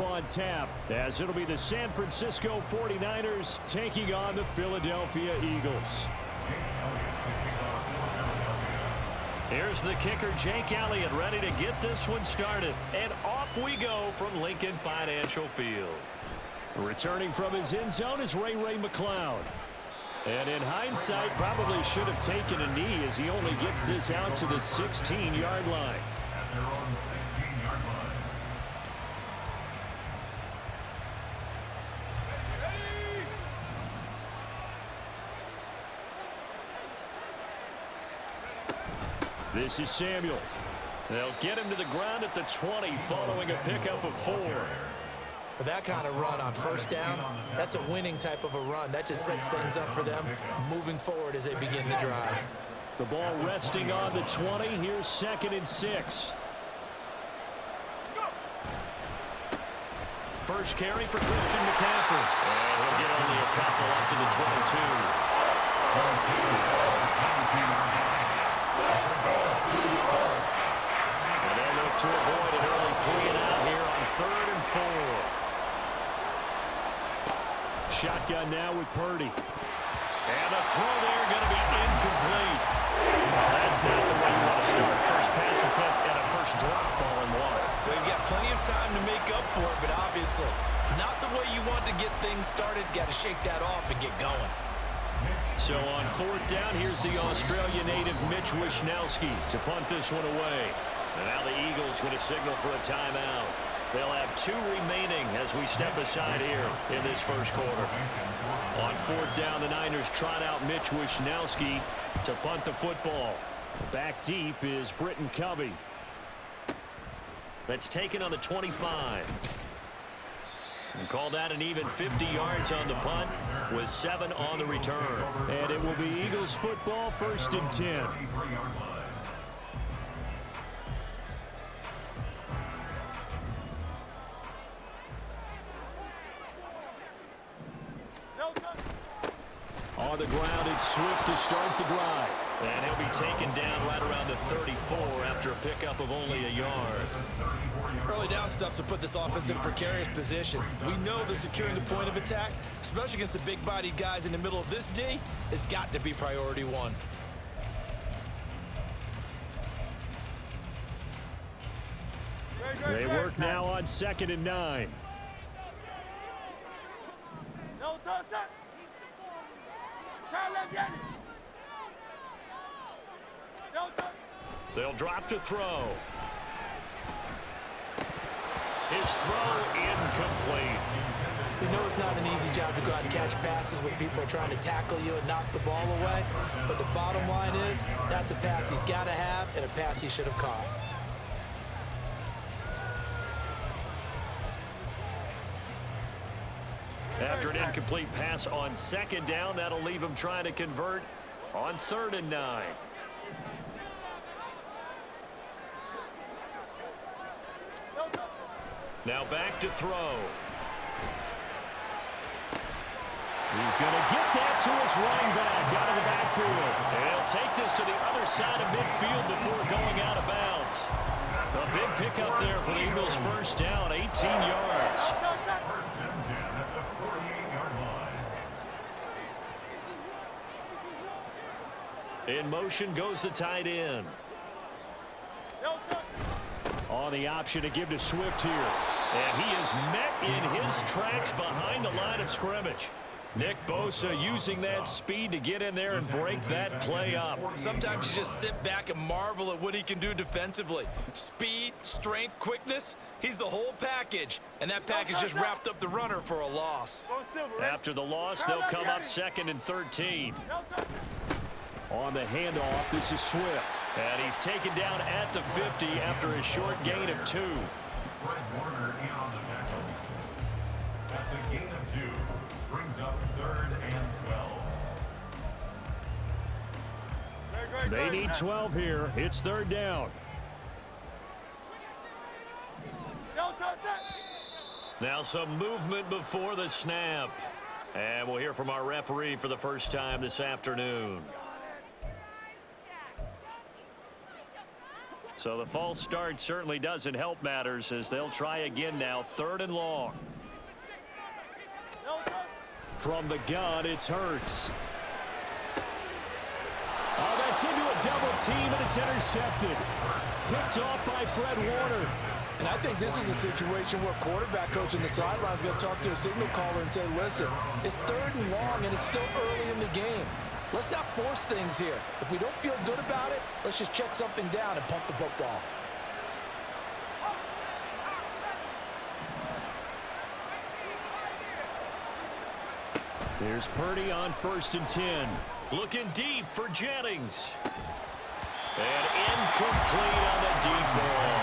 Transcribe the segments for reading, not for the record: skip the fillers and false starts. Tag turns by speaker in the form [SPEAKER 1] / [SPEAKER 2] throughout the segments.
[SPEAKER 1] on tap, as it'll be the San Francisco 49ers taking on the Philadelphia Eagles.
[SPEAKER 2] Here's the kicker, Jake Elliott, ready to get this one started. And off we go from Lincoln Financial Field.
[SPEAKER 1] Returning from his end zone is Ray McCloud. And in hindsight, probably should have taken a knee as he only gets this out to the 16-yard line.
[SPEAKER 3] At their own 16-yard line.
[SPEAKER 1] This is Samuel.
[SPEAKER 2] They'll get him to the ground at the 20 following a pickup of 4.
[SPEAKER 4] For that kind of run on first down, that's a winning type of a run. That just sets things up for them moving forward as they begin the drive.
[SPEAKER 1] The ball resting on the 20. Here's 2nd and 6.
[SPEAKER 2] First carry for Christian McCaffrey. And he'll get only a couple up to the 22. And they'll look to avoid an early 3 and out here on 3rd and 4.
[SPEAKER 1] Shotgun now with Purdy.
[SPEAKER 2] And the throw there going to be incomplete. Well, that's not the way you want to start. First pass attempt and a first drop all in one.
[SPEAKER 4] They've got plenty of time to make up for it, but obviously not the way you want to get things started. Got to shake that off and get going.
[SPEAKER 1] So on 4th down, here's the Australia native Mitch Wishnowsky to punt this one away.
[SPEAKER 2] And now the Eagles going to signal for a timeout. They'll have 2 remaining as we step aside here in this first quarter.
[SPEAKER 1] On 4th down, the Niners trot out Mitch Wishnowsky to punt the football. Back deep is Britton Covey.
[SPEAKER 2] That's taken on the 25. And call that an even 50 yards on the punt with 7 on the return.
[SPEAKER 1] And it will be Eagles football, 1st and 10. On the ground, it's Swift to start the drive.
[SPEAKER 2] And he'll be taken down right around the 34 after a pickup of only a yard.
[SPEAKER 4] Early down stuff to put this offense in a precarious position. We know that securing the point of attack, especially against the big-bodied guys in the middle of this D, has got to be priority 1.
[SPEAKER 1] They work now on 2nd and 9.
[SPEAKER 2] They'll drop to throw. His throw incomplete.
[SPEAKER 4] We know it's not an easy job to go out and catch passes when people are trying to tackle you and knock the ball away. But the bottom line is, that's a pass he's got to have and a pass he should have caught.
[SPEAKER 2] After an incomplete pass on 2nd down, that'll leave him trying to convert on 3rd and 9. Now back to throw.
[SPEAKER 1] He's going to get that to his running back out of the backfield.
[SPEAKER 2] And he'll take this to the other side of midfield before going out of bounds. A big pickup there for the Eagles' first down, 18 yards. In motion goes the tight end.
[SPEAKER 1] On the option to give to Swift here.
[SPEAKER 2] And he is met in his tracks behind the line of scrimmage. Nick Bosa using that speed to get in there and break that play up.
[SPEAKER 4] Sometimes you just sit back and marvel at what he can do defensively. Speed, strength, quickness, he's the whole package. And that package just wrapped up the runner for a loss.
[SPEAKER 2] After the loss, they'll come up 2nd and 13.
[SPEAKER 1] On the handoff, this is Swift.
[SPEAKER 2] And he's taken down at the 50 after a short gain of 2.
[SPEAKER 3] Fred Warner in on the tackle. That's a gain of 2. Brings up 3rd and 12.
[SPEAKER 1] They need 12 here. It's 3rd down.
[SPEAKER 2] Now some movement before the snap. And we'll hear from our referee for the first time this afternoon. So the false start certainly doesn't help matters as they'll try again now, 3rd and long.
[SPEAKER 1] From the gun, it's Hurts. Oh, that's into a double team, and it's intercepted. Picked off by Fred Warner.
[SPEAKER 4] And I think this is a situation where quarterback coach on the sideline is going to talk to a signal caller and say, listen, it's 3rd and long, and it's still early in the game. Let's not force things here. If we don't feel good about it, let's just check something down and punt the football.
[SPEAKER 1] Here's Purdy on 1st and 10.
[SPEAKER 2] Looking deep for Jennings. And incomplete on the deep ball.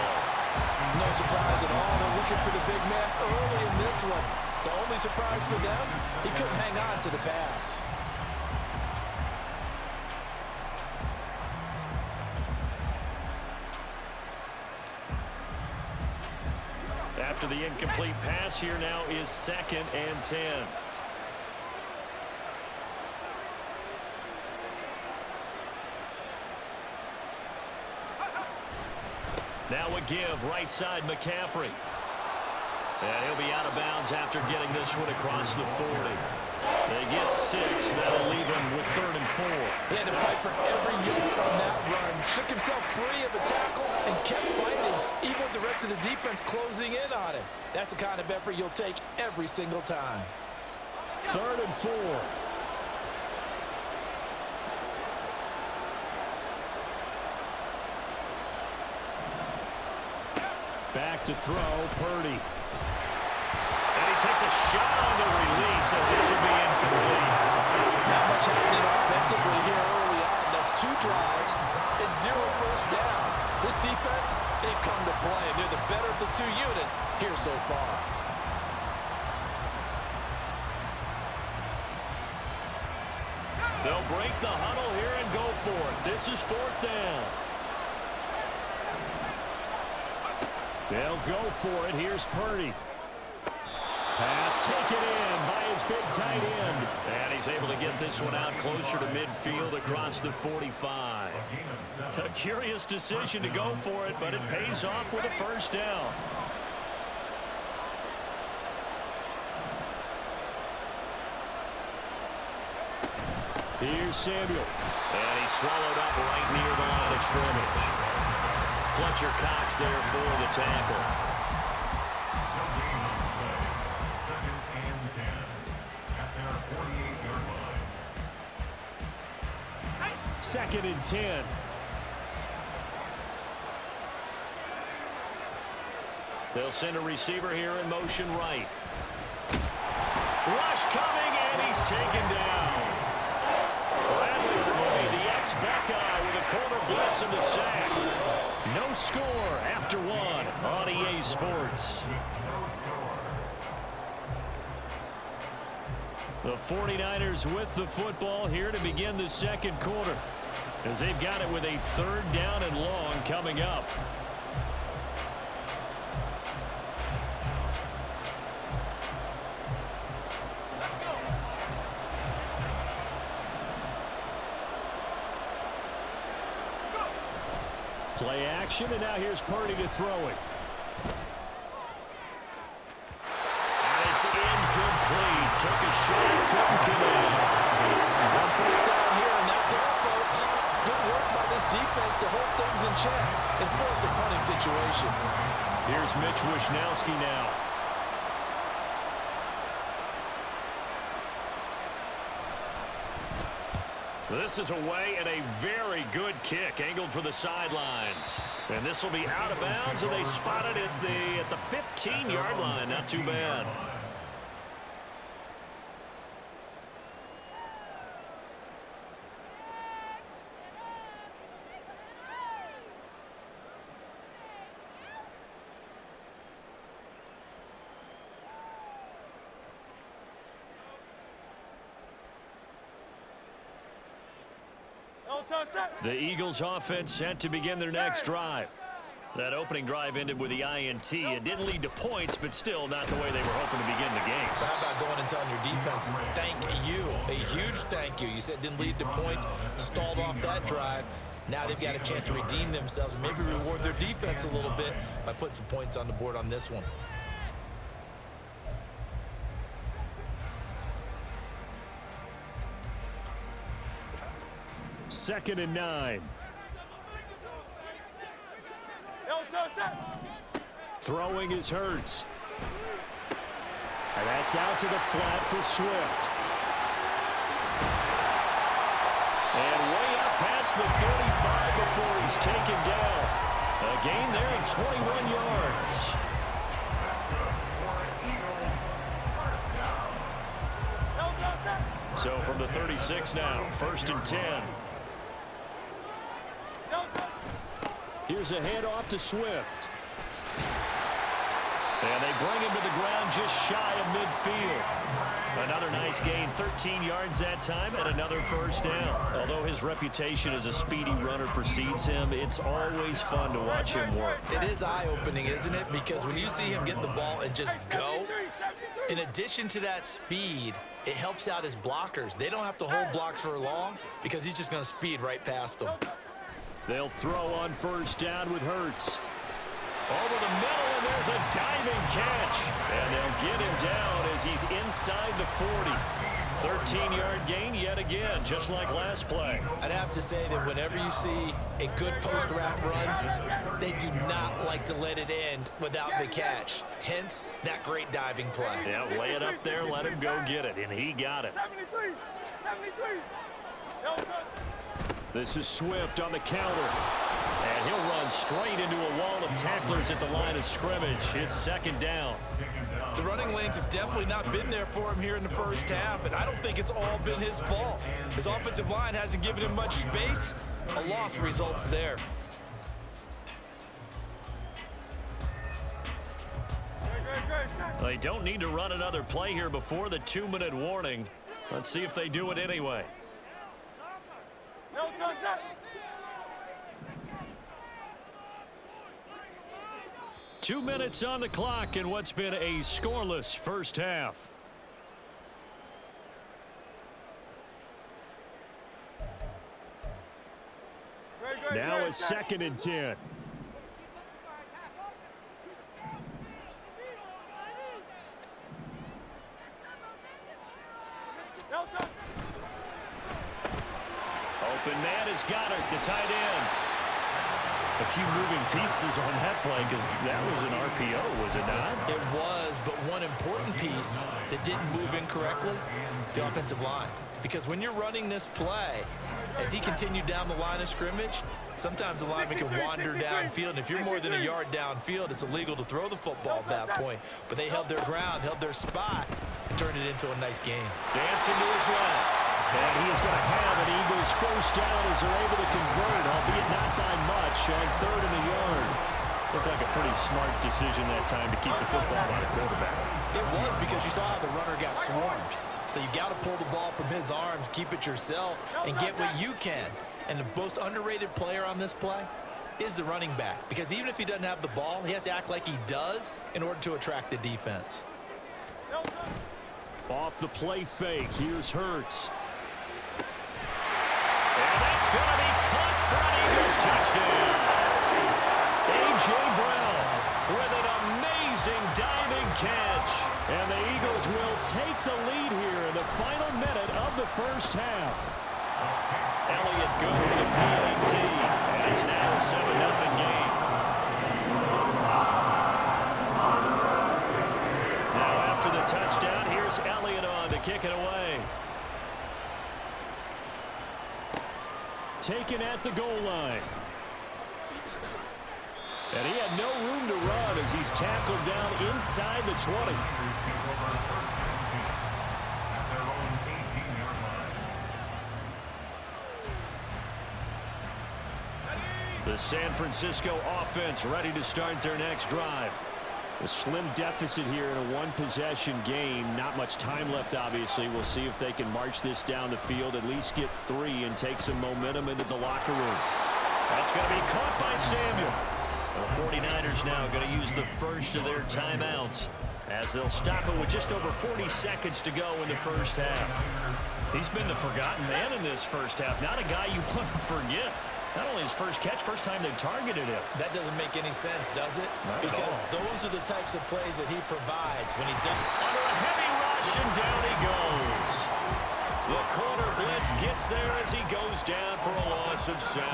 [SPEAKER 4] No surprise at all. They're looking for the big man early in this one. The only surprise for them, he couldn't hang on to the pass.
[SPEAKER 2] After the incomplete pass, here now is 2nd and 10. Now a give, right side McCaffrey. And he'll be out of bounds after getting this one across the 40. They get 6. That'll leave him with 3rd and 4.
[SPEAKER 4] He had to fight for every yard on that run. Shook himself free of the tackle and kept fighting, even with the rest of the defense closing in on him. That's the kind of effort you'll take every single time.
[SPEAKER 1] 3rd and 4. Back to throw, Purdy.
[SPEAKER 2] And he takes a shot on the release as this will be incomplete.
[SPEAKER 4] Not much happening offensively here early on. That's 2 drives and 0 first downs. This defense, they've come to play, and they're the better of the 2 units here so far.
[SPEAKER 2] They'll break the huddle here and go for it. This is 4th down.
[SPEAKER 1] They'll go for it. Here's Purdy. Pass taken in by his big tight end.
[SPEAKER 2] And he's able to get this one out closer to midfield across the 45. A curious decision to go for it, but it pays off with a 1st down.
[SPEAKER 1] Here's Samuel.
[SPEAKER 2] And he's swallowed up right near the line of scrimmage. Fletcher Cox there for the tackle.
[SPEAKER 3] 2nd and 10 at their 48-yard line.
[SPEAKER 1] 2nd and 10.
[SPEAKER 2] They'll send a receiver here in motion right. Rush coming, and he's taken down. Bradley will be the ex-Buckeye with a corner blitz and the sack. No score after 1 on EA Sports.
[SPEAKER 1] The 49ers with the football here to begin the 2nd quarter, as they've got it with a 3rd down and long coming up. Play action, and now here's Purdy to throw it.
[SPEAKER 2] And it's incomplete. Took a shot, couldn't connect.
[SPEAKER 4] 1 first down here, and that's all, folks. Good work by this defense to hold things in check and force a punting situation.
[SPEAKER 1] Here's Mitch Wishnowski now.
[SPEAKER 2] This is away and a very good kick angled for the sidelines. And this will be out of bounds, and they spotted it at the 15-yard line. Not too bad.
[SPEAKER 1] The Eagles offense set to begin their next drive.
[SPEAKER 2] That opening drive ended with the INT. It didn't lead to points, but still not the way they were hoping to begin the game.
[SPEAKER 4] But how about going and telling your defense, thank you, a huge thank you. You said it didn't lead to points, stalled off that drive. Now they've got a chance to redeem themselves and maybe reward their defense a little bit by putting some points on the board on this one.
[SPEAKER 1] Second and 9. Throwing is Hurts. And that's out to the flat for Swift. And way up past the 35 before he's taken down. A gain there of 21 yards. So from the 36 now, 1st and 10. Here's a handoff to Swift. And they bring him to the ground just shy of midfield. Another nice gain, 13 yards that time, and another first down. Although his reputation as a speedy runner precedes him, it's always fun to watch him work.
[SPEAKER 4] It is eye-opening, isn't it? Because when you see him get the ball and just go, in addition to that speed, it helps out his blockers. They don't have to hold blocks for long because he's just going to speed right past them.
[SPEAKER 1] They'll throw on first down with Hurts. Over the middle, and there's a diving catch. And they'll get him down as he's inside the 40. 13-yard gain yet again, just like last play.
[SPEAKER 4] I'd have to say that whenever you see a good post-route run, they do not like to let it end without the catch. Hence, that great diving play.
[SPEAKER 1] Yeah, lay it up there, let him go get it, and he got it. This is Swift on the counter. And he'll run straight into a wall of tacklers at the line of scrimmage. It's second down.
[SPEAKER 4] The running lanes have definitely not been there for him here in the first half, and I don't think it's all been his fault. His offensive line hasn't given him much space. A loss results there.
[SPEAKER 1] They don't need to run another play here before the 2-minute warning. Let's see if they do it anyway. 2 minutes on the clock in what's been a scoreless first half. Now it's 2nd and 10. Open man is Goddard, the tight end. A few moving pieces on that play because that was an RPO, was it not?
[SPEAKER 4] It was, but one important piece that didn't move incorrectly, the offensive line. Because when you're running this play, as he continued down the line of scrimmage, sometimes the lineman can wander downfield, and if you're more than a yard downfield, it's illegal to throw the football at that point. But they held their ground, held their spot, and turned it into a nice game.
[SPEAKER 1] Dancing to his left. And he is going to have an Eagles first down as they're able to convert, albeit not by much, on 3rd and a yard. Looked like a pretty smart decision that time to keep the football out of quarterback.
[SPEAKER 4] It was, because you saw how the runner got swarmed. So you got to pull the ball from his arms, keep it yourself, and get what you can. And the most underrated player on this play is the running back. Because even if he doesn't have the ball, he has to act like he does in order to attract the defense.
[SPEAKER 1] Off the play fake, here's Hurts. And that's going to be caught for an Eagles touchdown. A.J. Brown with an amazing diving catch. And the Eagles will take the lead here in the final minute of the first half. Elliott going to the PAT. And it's now a 7-0 game. Now after the touchdown, here's Elliott on to kick it away. Taken at the goal line. And he had no room to run as he's tackled down inside the 20. The San Francisco offense ready to start their next drive. A slim deficit here in a one-possession game. Not much time left, obviously. We'll see if they can march this down the field, at least get 3 and take some momentum into the locker room. That's going to be caught by Samuel. The 49ers now going to use the first of their timeouts as they'll stop it with just over 40 seconds to go in the first half. He's been the forgotten man in this first half. Not a guy you want to forget.
[SPEAKER 2] Not only his first catch, first time they've targeted him.
[SPEAKER 4] That doesn't make any sense, does it? Because those are the types of plays that he provides when he does.
[SPEAKER 2] Under a heavy rush, and down he goes. The corner blitz gets there as he goes down for a loss of 7.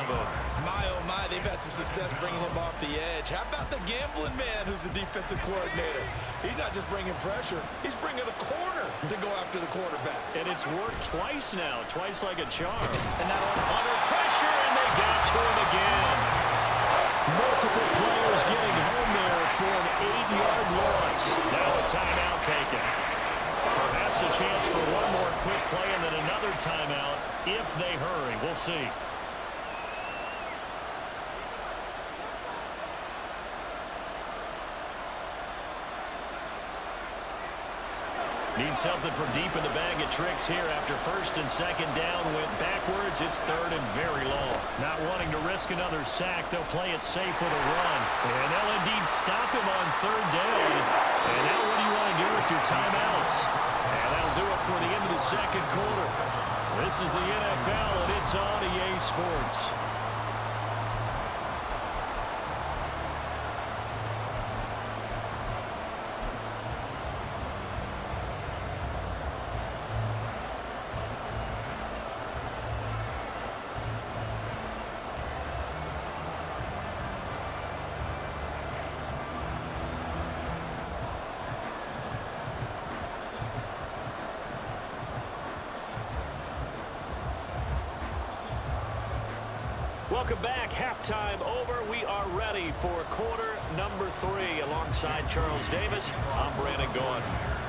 [SPEAKER 4] My, oh my, they've had some success bringing him off the edge. How about the gambling man who's the defensive coordinator? He's not just bringing pressure, he's bringing a corner to go after the quarterback.
[SPEAKER 2] And it's worked twice now, twice like a charm.
[SPEAKER 4] And not only
[SPEAKER 2] under pressure, and they got to him again. Multiple players getting home there for an 8-yard loss. Now a timeout taken. Perhaps a chance for one more quick play and then another timeout if they hurry. We'll see. Need something from deep in the bag of tricks here after first and second down went backwards. It's third and very long. Not wanting to risk another sack, they'll play it safe with a run. And they'll indeed stop him on third down. And now what do you want to do with your timeouts? And that'll do it for the end of the second quarter. This is the NFL, and it's on EA Sports. Welcome back. Halftime over. We are ready for quarter number 3. Alongside Charles Davis, I'm Brandon Gaughan.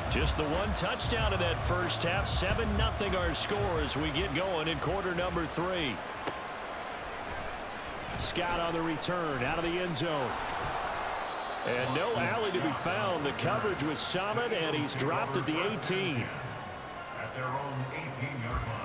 [SPEAKER 2] Just the one touchdown in that first half. 7-0 our score as we get going in quarter number 3. Scott on the return out of the end zone. And no alley to be found. The coverage was solid, and he's dropped at the 18.
[SPEAKER 3] At their own 18-yard line.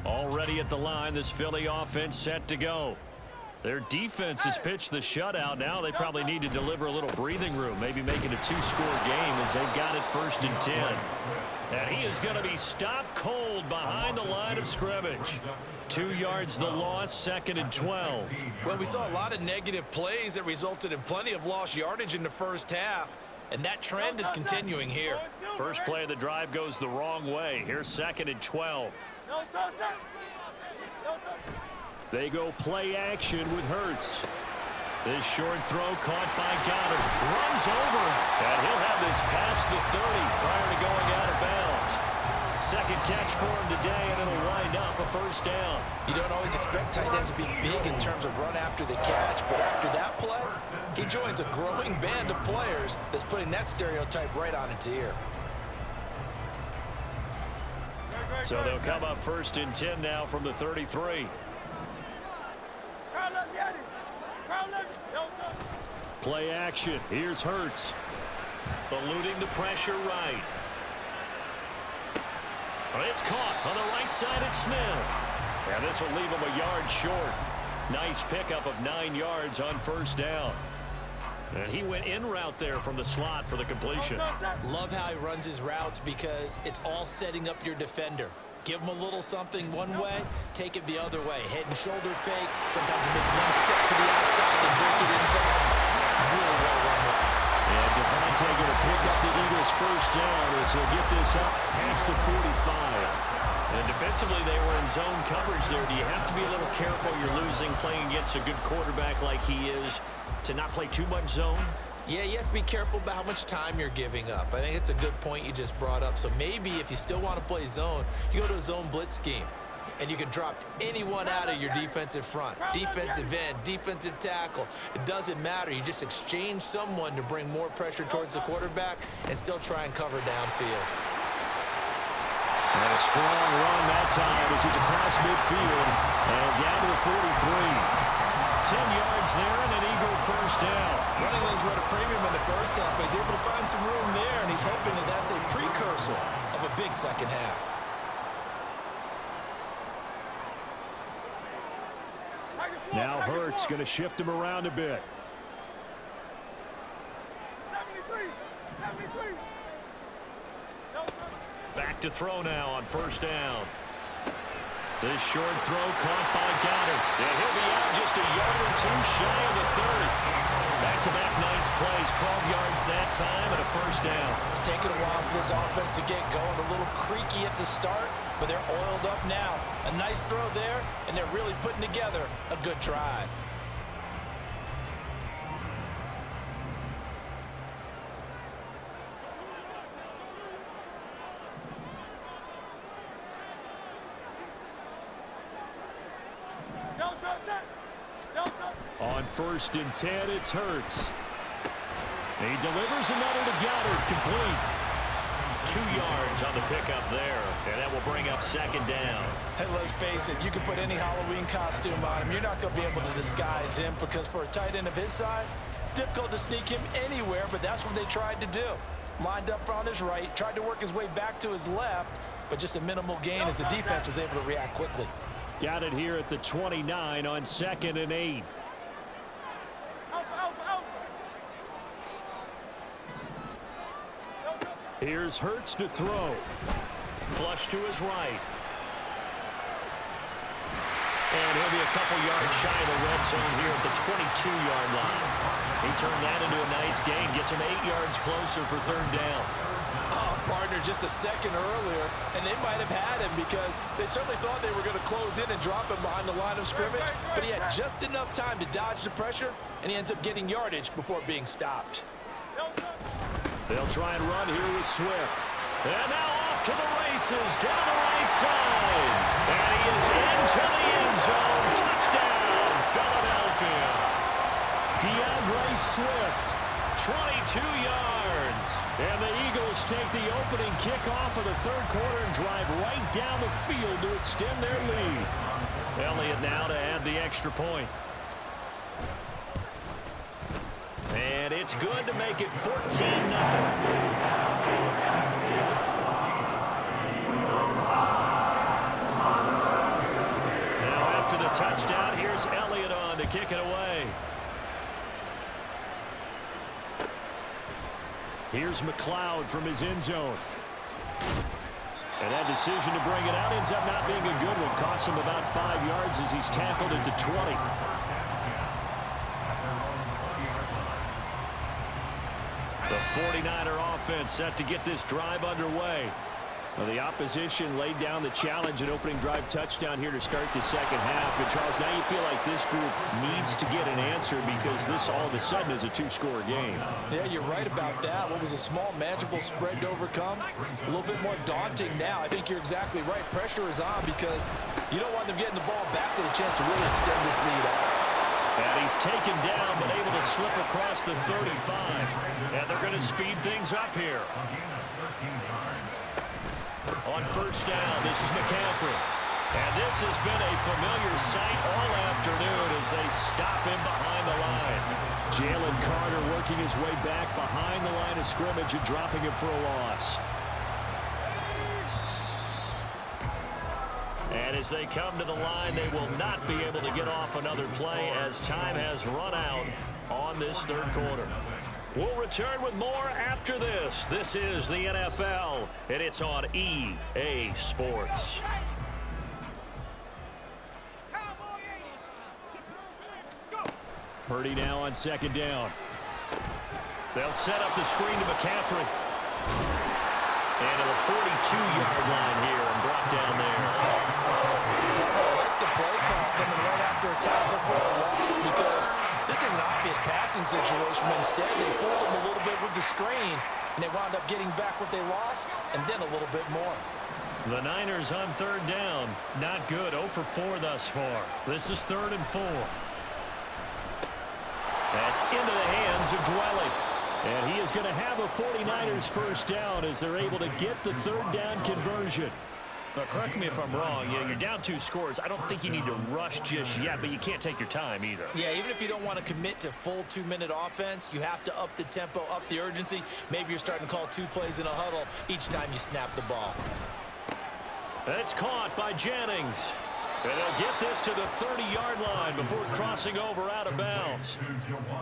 [SPEAKER 2] Already at the line, this Philly offense set to go. Their defense has pitched the shutout. Now they probably need to deliver a little breathing room, maybe make it a 2-score game as they've got it first and 10. And he is going to be stopped cold behind the line of scrimmage. 2 yards the loss, second and 12.
[SPEAKER 4] Well, we saw a lot of negative plays that resulted in plenty of lost yardage in the first half, and that trend is continuing here.
[SPEAKER 2] First play of the drive goes the wrong way. Here's second and 12. They go play action with Hurts. This short throw caught by Goddard. Runs over, and he'll have this past the 30 prior to going out of bounds. Second catch for him today, and it'll wind up a first down.
[SPEAKER 4] You don't always expect tight ends to be big in terms of run after the catch, but after that play, he joins a growing band of players that's putting that stereotype right on its ear.
[SPEAKER 2] So they'll come up first and 10 now from the 33. Play action. Here's Hurts. Eluding the pressure right. It's caught on the right side at Smith. And this will leave him a yard short. Nice pickup of 9 yards on first down. And he went in route there from the slot for the completion.
[SPEAKER 4] Love how he runs his routes because it's all setting up your defender. Give him a little something one way, take it the other way. Head and shoulder fake. Sometimes you make one step to the outside, then break it inside. Really well run.
[SPEAKER 2] And Devontae going to pick up the Eagles' first down as he'll get this up past the 45. And defensively, they were in zone coverage there. Do you have to be a little careful? You're losing, playing against a good quarterback like he is, to not play too much zone?
[SPEAKER 4] Yeah, you have to be careful about how much time you're giving up. I think it's a good point you just brought up. So maybe if you still want to play zone, you go to a zone blitz scheme. And you can drop anyone out of your defensive front. Defensive end, defensive tackle. It doesn't matter. You just exchange someone to bring more pressure towards the quarterback and still try and cover downfield.
[SPEAKER 2] And a strong run that time as he's across midfield and down to the 43. 10 yards there and an Eagle first down.
[SPEAKER 4] Running lanes were at a premium in the first half, but he's able to find some room there, and he's hoping that that's a precursor of a big second half.
[SPEAKER 1] Now Hurts going to shift him around a bit.
[SPEAKER 2] Back to throw now on first down. This short throw caught by Goddard. Yeah, he'll be out just a yard or two shy of the 30. Back-to-back nice plays, 12 yards that time and a first down.
[SPEAKER 4] It's taken a while for this offense to get going. A little creaky at the start, but they're oiled up now. A nice throw there, and they're really putting together a good drive.
[SPEAKER 1] On 1st and 10, it's Hurts. He delivers another to Goddard, complete.
[SPEAKER 2] 2 yards on the pickup there, and that will bring up second down.
[SPEAKER 4] Hey, let's face it, you can put any Halloween costume on him. You're not going to be able to disguise him because for a tight end of his size, difficult to sneak him anywhere, but that's what they tried to do. Lined up on his right, tried to work his way back to his left, but just a minimal gain as the defense was able to react quickly.
[SPEAKER 1] Got it here at the 29 on 2nd and 8. Here's Hurts to throw.
[SPEAKER 2] Flush to his right. And he'll be a couple yards shy of the red zone here at the 22-yard line. He turned that into a nice gain. Gets him 8 yards closer for third down.
[SPEAKER 4] Oh, partner, just a second earlier, and they might have had him because they certainly thought they were going to close in and drop him behind the line of scrimmage, but he had just enough time to dodge the pressure, and he ends up getting yardage before being stopped.
[SPEAKER 1] They'll try and run here with Swift.
[SPEAKER 2] And now off to the races down the right side. And he is into the end zone. Touchdown, Philadelphia.
[SPEAKER 1] DeAndre Swift.
[SPEAKER 2] 22 yards.
[SPEAKER 1] And the Eagles take the opening kickoff of the third quarter and drive right down the field to extend their lead.
[SPEAKER 2] Elliott now to add the extra point. And it's good to make it 14-0. Now after the touchdown, here's Elliott on to kick it away.
[SPEAKER 1] Here's McLeod from his end zone. And that decision to bring it out ends up not being a good one. Costs him about 5 yards as he's tackled at the 20. The 49er offense set to get this drive underway. Well, the opposition laid down the challenge and opening drive touchdown here to start the second half. And Charles, now you feel like this group needs to get an answer because this all of a sudden is a two-score game.
[SPEAKER 4] Yeah, you're right about that. What was a small, manageable spread to overcome? A little bit more daunting now. I think you're exactly right. Pressure is on because you don't want them getting the ball back with a chance to really extend this lead out.
[SPEAKER 2] And he's taken down but able to slip across the 35. And they're going to speed things up here. On first down, this is McCaffrey. And this has been a familiar sight all afternoon as they stop him behind the line.
[SPEAKER 1] Jalen Carter working his way back behind the line of scrimmage and dropping him for a loss.
[SPEAKER 2] And as they come to the line, they will not be able to get off another play as time has run out on this third quarter. We'll return with more after this. This is the NFL, and it's on EA Sports.
[SPEAKER 1] Purdy now on second down.
[SPEAKER 2] They'll set up the screen to McCaffrey. And to the 42-yard line here and brought down there.
[SPEAKER 4] I like the play call coming right after a tackle for a loss because this is an obvious passing situation, but instead they fooled them a little bit with the screen, and they wound up getting back what they lost, and then a little bit more.
[SPEAKER 2] The Niners on third down. Not good. 0 for 4 thus far. This is 3rd and 4. That's into the hands of Dwelly.
[SPEAKER 1] And he is going to have a 49ers first down as they're able to get the third down conversion.
[SPEAKER 2] But correct me if I'm wrong. You're down 2 scores. I don't think you need to rush just yet, but you can't take your time either.
[SPEAKER 4] Yeah, even if you don't want to commit to full 2-minute offense, you have to up the tempo, up the urgency. Maybe you're starting to call 2 plays in a huddle each time you snap the ball.
[SPEAKER 2] That's caught by Jennings. And they'll get this to the 30-yard line before crossing over out of bounds.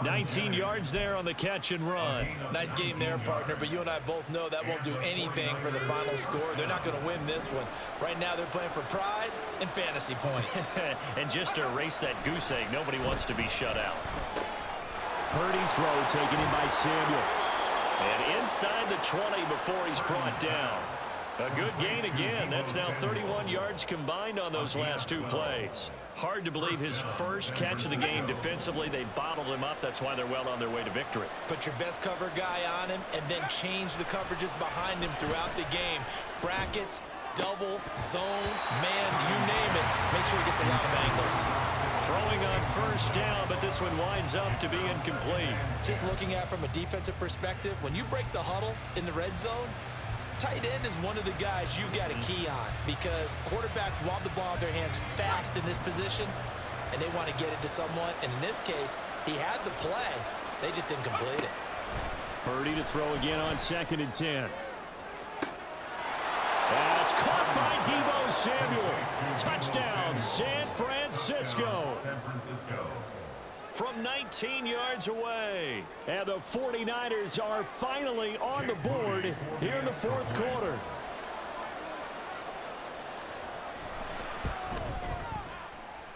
[SPEAKER 2] 19 yards there on the catch and run.
[SPEAKER 4] Nice game there, partner, but you and I both know that won't do anything for the final score. They're not going to win this one. Right now they're playing for pride and fantasy points.
[SPEAKER 2] And just to erase that goose egg, nobody wants to be shut out.
[SPEAKER 1] Purdy's throw taken in by Samuel.
[SPEAKER 2] And inside the 20 before he's brought down. A good gain again. That's now 31 yards combined on those last two plays. Hard to believe his first catch of the game defensively. They bottled him up. That's why they're well on their way to victory.
[SPEAKER 4] Put your best cover guy on him and then change the coverages behind him throughout the game. Brackets, double, zone, man, you name it. Make sure he gets a lot of angles.
[SPEAKER 2] Throwing on first down, but this one winds up to be incomplete.
[SPEAKER 4] Just looking at it from a defensive perspective, when you break the huddle in the red zone, tight end is one of the guys you've got a key on because quarterbacks want the ball in their hands fast in this position, and they want to get it to someone. And in this case, he had the play. They just didn't complete it.
[SPEAKER 1] Purdy to throw again on 2nd and 10. That's caught by Deebo Samuel. Touchdown, San Francisco.
[SPEAKER 2] From 19 yards away.
[SPEAKER 1] And the 49ers are finally on the board here in the 4th quarter.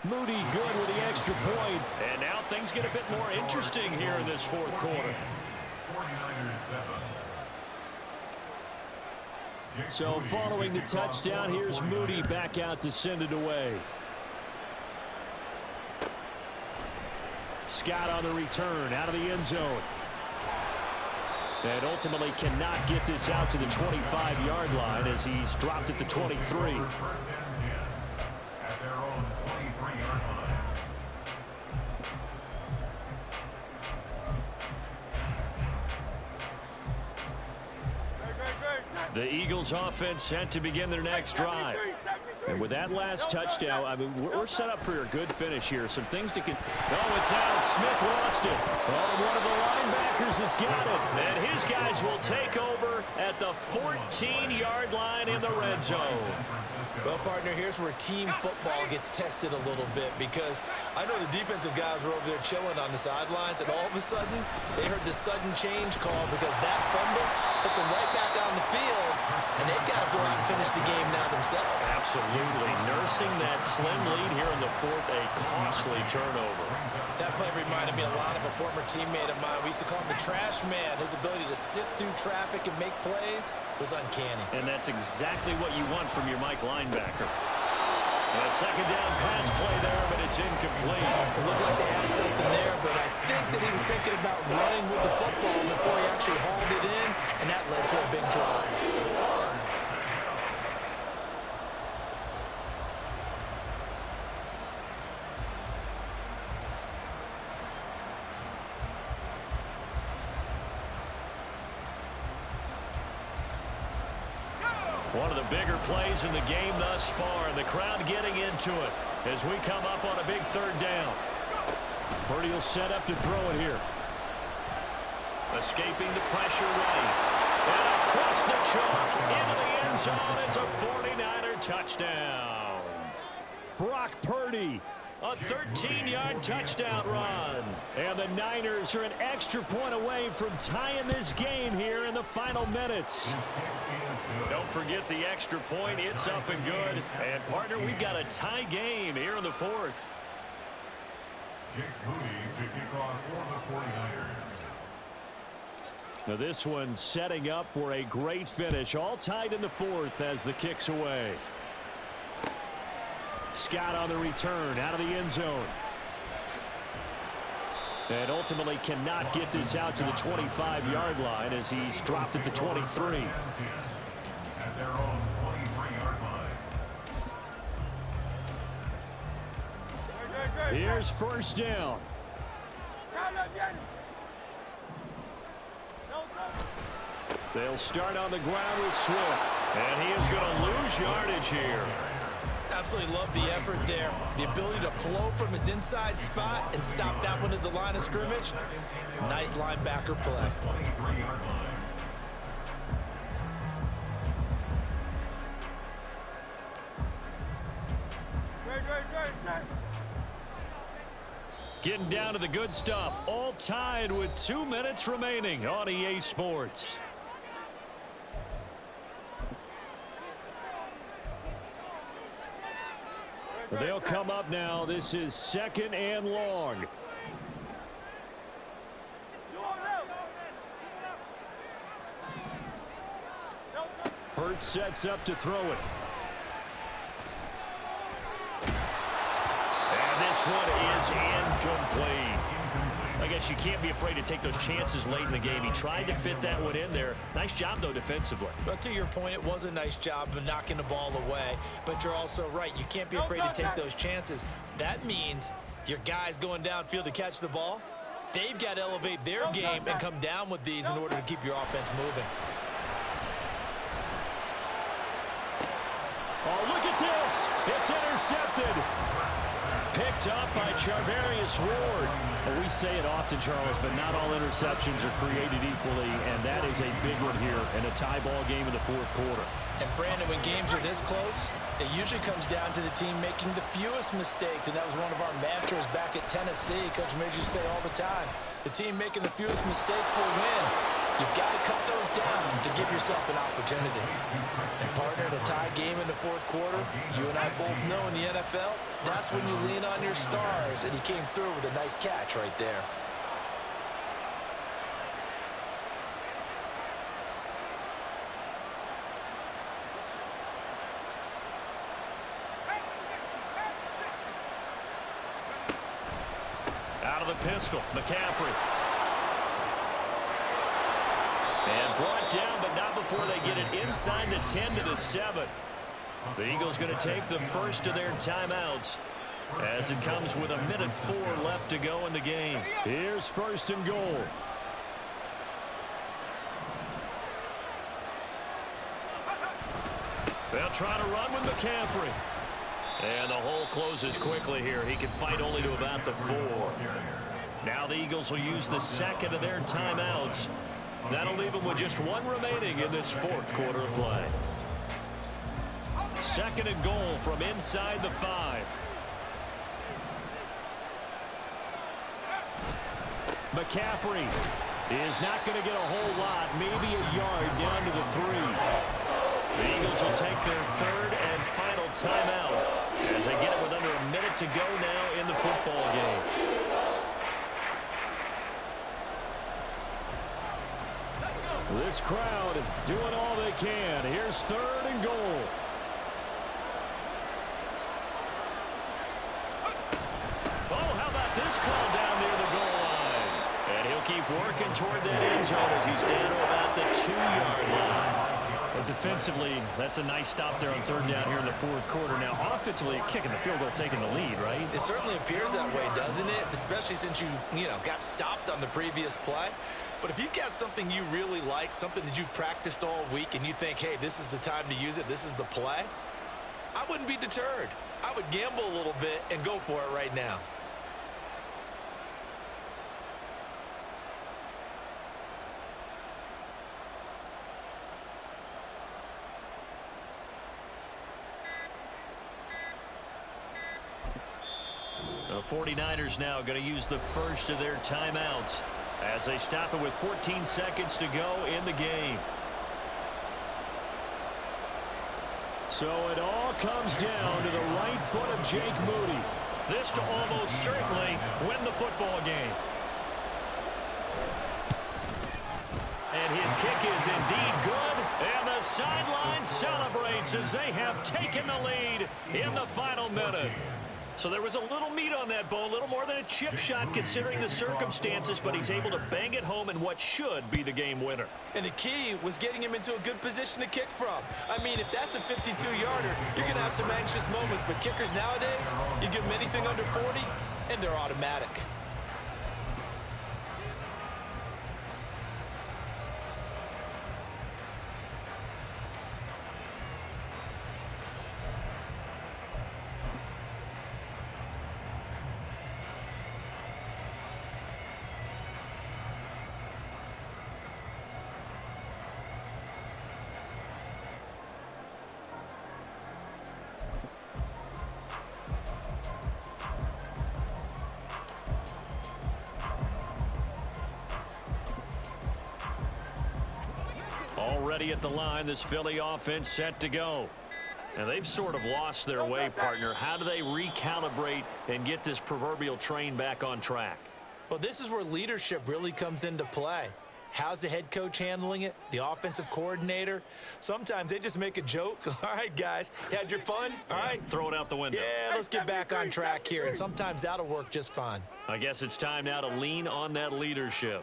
[SPEAKER 1] Moody good with the extra point.
[SPEAKER 2] And now things get a bit more interesting here in this 4th quarter.
[SPEAKER 1] So following the touchdown, here's Moody back out to send it away. Scott on the return out of the end zone. And ultimately cannot get this out to the 25-yard line as he's dropped at the 23.
[SPEAKER 2] The Eagles offense set to begin their next drive.
[SPEAKER 1] And with that last touchdown, I mean, we're set up for a good finish here. Some things to...
[SPEAKER 2] Oh, it's out. Smith lost it.
[SPEAKER 1] Oh, one of the linebackers has got it.
[SPEAKER 2] And his guys will take over at the 14-yard line in the red zone.
[SPEAKER 4] Well, partner, here's where team football gets tested a little bit because I know the defensive guys were over there chilling on the sidelines, and all of a sudden, they heard the sudden change call because that fumble puts them right back on the field, and they've got to go out and finish the game now themselves.
[SPEAKER 2] Absolutely. Nursing that slim lead here in the 4th, a costly turnover.
[SPEAKER 4] That play reminded me a lot of a former teammate of mine. We used to call him the trash man. His ability to sit through traffic and make plays was uncanny.
[SPEAKER 2] And that's exactly what you want from your Mike linebacker. A 2nd down pass play there, but it's incomplete.
[SPEAKER 4] It looked like they had something there, but I think that he was thinking about running with the football before he actually hauled it in, and that led to a big drop.
[SPEAKER 2] One of the bigger plays in the game thus far, and the crowd getting into it as we come up on a big 3rd down.
[SPEAKER 1] Purdy will set up to throw it here.
[SPEAKER 2] Escaping the pressure right. And across the chalk into the end zone. It's a 49er touchdown.
[SPEAKER 1] Brock Purdy.
[SPEAKER 2] A 13-yard touchdown run.
[SPEAKER 1] And the Niners are an extra point away from tying this game here in the final minutes.
[SPEAKER 2] Don't forget the extra point. It's up and good. And, partner, we've got a tie game here in the 4th.
[SPEAKER 3] Jake Moody to kick off for the 49ers.
[SPEAKER 1] Now this one setting up for a great finish. All tied in the 4th as the kick's away. Scott on the return out of the end zone. And ultimately cannot get this out to the 25-yard line as he's dropped at the 23.
[SPEAKER 3] At their own 23-yard line.
[SPEAKER 1] Here's 1st down. They'll start on the ground with Swift.
[SPEAKER 2] And he is going to lose yardage here.
[SPEAKER 4] Absolutely love the effort there. The ability to flow from his inside spot and stop that one at the line of scrimmage. Nice linebacker play.
[SPEAKER 3] 23-yard line.
[SPEAKER 1] Getting down to the good stuff. All tied with 2 minutes remaining on EA Sports. They'll come up now. This is 2nd and long. Hurts sets up to throw it. And this one is incomplete. I guess you can't be afraid to take those chances late in the game. He tried to fit that one in there. Nice job, though, defensively.
[SPEAKER 4] But to your point, it was a nice job of knocking the ball away. But you're also right. You can't be afraid to take those chances. That means your guys going downfield to catch the ball, they've got to elevate their game and come down with these in order to keep your offense moving.
[SPEAKER 1] Oh, look at this. It's intercepted. Picked up by Charvarius Ward. Well, we say it often, Charles, but not all interceptions are created equally, and that is a big one here in a tie ball game in the 4th quarter.
[SPEAKER 4] And, Brandon, when games are this close, it usually comes down to the team making the fewest mistakes, and that was one of our mantras back at Tennessee. Coach made you say all the time, the team making the fewest mistakes will win. You've got to cut those down to give yourself an opportunity. And, partner, in a tie game in the 4th quarter, you and I both know in the NFL, that's when you lean on your stars, and he came through with a nice catch right there.
[SPEAKER 1] Out of the pistol, McCaffrey. And brought down, but not before they get it inside the 10 to the 7. The Eagles going to take the first of their timeouts as it comes with 1:04 left to go in the game. Here's 1st and goal. They'll try to run with McCaffrey. And the hole closes quickly here. He can fight only to about the 4. Now the Eagles will use the 2nd of their timeouts. That'll leave them with just 1 remaining in this 4th quarter of play. 2nd and goal from inside the 5. McCaffrey is not going to get a whole lot, maybe a yard down to the 3. The Eagles will take their 3rd and final timeout as they get it with under a minute to go now in the football game. This crowd doing all they can. Here's 3rd and goal. Oh, how about this call down near the goal line? And he'll keep working toward that end zone as he's down to about the 2-yard line. But defensively, that's a nice stop there on 3rd down here in the 4th quarter. Now, offensively, kicking the field goal, taking the lead, right?
[SPEAKER 4] It certainly appears that way, doesn't it? Especially since you got stopped on the previous play. But if you've got something you really like, something that you've practiced all week, and you think, hey, this is the time to use it, this is the play, I wouldn't be deterred. I would gamble a little bit and go for it right now.
[SPEAKER 1] The 49ers now going to use the first of their timeouts as they stop it with 14 seconds to go in the game. So it all comes down to the right foot of Jake Moody. This to almost certainly win the football game. And his kick is indeed good. And the sideline celebrates as they have taken the lead in the final minute. So there was a little meat on that bone, a little more than a chip shot considering the circumstances, but he's able to bang it home in what should be the game winner.
[SPEAKER 4] And the key was getting him into a good position to kick from. I mean, if that's a 52-yarder, you're going to have some anxious moments, but kickers nowadays, you give them anything under 40, and they're automatic.
[SPEAKER 1] Already at the line, this Philly offense set to go. And they've sort of lost their way, partner. How do they recalibrate and get this proverbial train back on track?
[SPEAKER 4] Well, this is where leadership really comes into play. How's the head coach handling it? The offensive coordinator? Sometimes they just make a joke. All right, guys, you had your fun? All right.
[SPEAKER 1] Throw it out the window.
[SPEAKER 4] Yeah, let's get back on track here. And sometimes that'll work just fine.
[SPEAKER 1] I guess it's time now to lean on that leadership.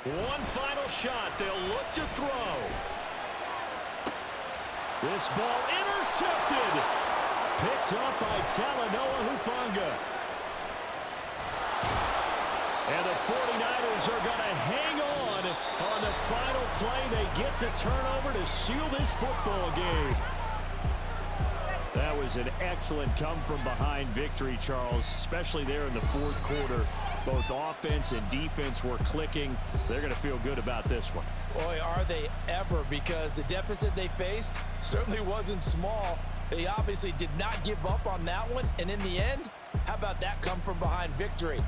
[SPEAKER 1] One final shot. They'll look to throw. This ball intercepted. Picked up by Talanoa Hufanga. And the 49ers are going to hang on the final play. They get the turnover to seal this football game. That was an excellent come-from-behind victory, Charles, especially there in the fourth quarter. Both offense and defense were clicking. They're going to feel good about this one.
[SPEAKER 4] Boy, are they ever, because the deficit they faced certainly wasn't small. They obviously did not give up on that one, and in the end, how about that come-from-behind victory?